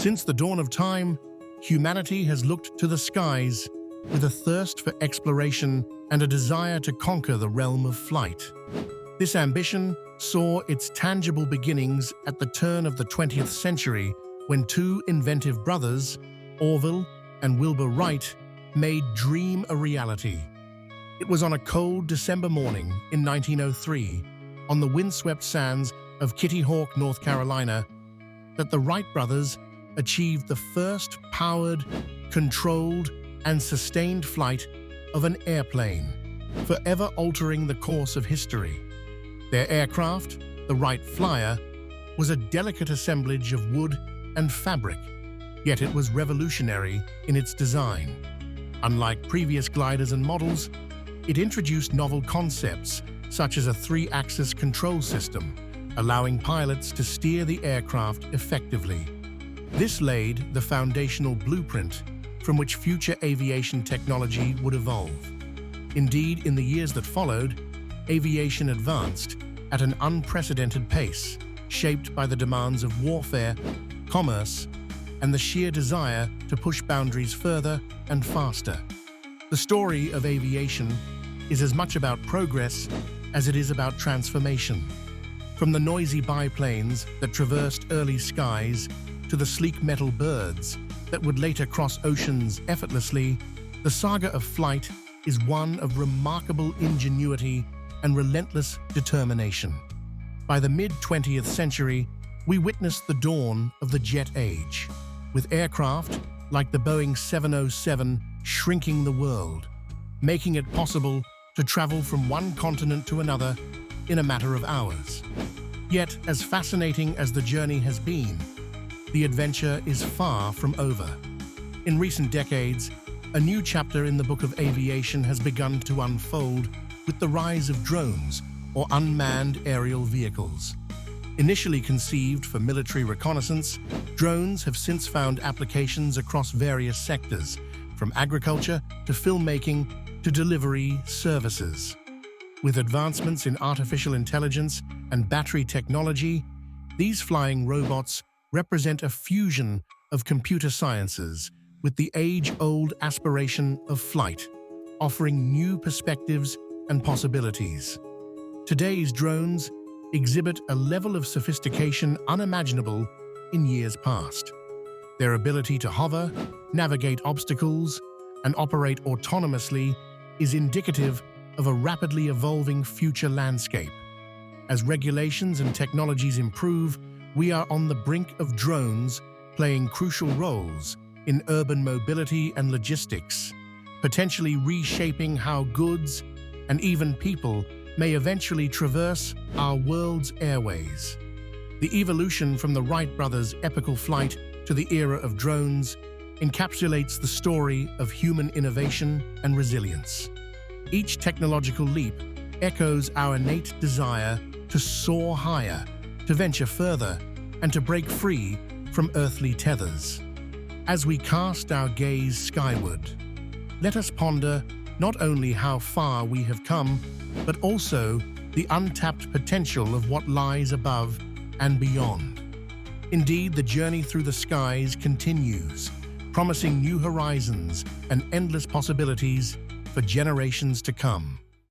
Since the dawn of time, humanity has looked to the skies with a thirst for exploration and a desire to conquer the realm of flight. This ambition saw its tangible beginnings at the turn of the 20th century when two inventive brothers, Orville and Wilbur Wright, made dream a reality. It was on a cold December morning in 1903, on the windswept sands of Kitty Hawk, North Carolina, that the Wright brothers achieved the first powered, controlled, and sustained flight of an airplane, forever altering the course of history. Their aircraft, the Wright Flyer, was a delicate assemblage of wood and fabric, yet it was revolutionary in its design. Unlike previous gliders and models, it introduced novel concepts such as a three-axis control system, allowing pilots to steer the aircraft effectively. This laid the foundational blueprint from which future aviation technology would evolve. Indeed, in the years that followed, aviation advanced at an unprecedented pace, shaped by the demands of warfare, commerce, and the sheer desire to push boundaries further and faster. The story of aviation is as much about progress as it is about transformation. From the noisy biplanes that traversed early skies to the sleek metal birds that would later cross oceans effortlessly, the saga of flight is one of remarkable ingenuity and relentless determination. By the mid-20th century, we witnessed the dawn of the jet age, with aircraft like the Boeing 707 shrinking the world, making it possible to travel from one continent to another in a matter of hours. Yet, as fascinating as the journey has been, the adventure is far from over. In recent decades, a new chapter in the book of aviation has begun to unfold with the rise of drones, or unmanned aerial vehicles. Initially conceived for military reconnaissance, drones have since found applications across various sectors, from agriculture to filmmaking to delivery services. With advancements in artificial intelligence and battery technology, these flying robots represent a fusion of computer sciences with the age-old aspiration of flight, offering new perspectives and possibilities. Today's drones exhibit a level of sophistication unimaginable in years past. Their ability to hover, navigate obstacles, and operate autonomously is indicative of a rapidly evolving future landscape. As regulations and technologies improve, we are on the brink of drones playing crucial roles in urban mobility and logistics, potentially reshaping how goods and even people may eventually traverse our world's airways. The evolution from the Wright brothers' epical flight to the era of drones encapsulates the story of human innovation and resilience. Each technological leap echoes our innate desire to soar higher, to venture further, and to break free from earthly tethers. As we cast our gaze skyward, let us ponder not only how far we have come, but also the untapped potential of what lies above and beyond. Indeed, the journey through the skies continues, promising new horizons and endless possibilities for generations to come.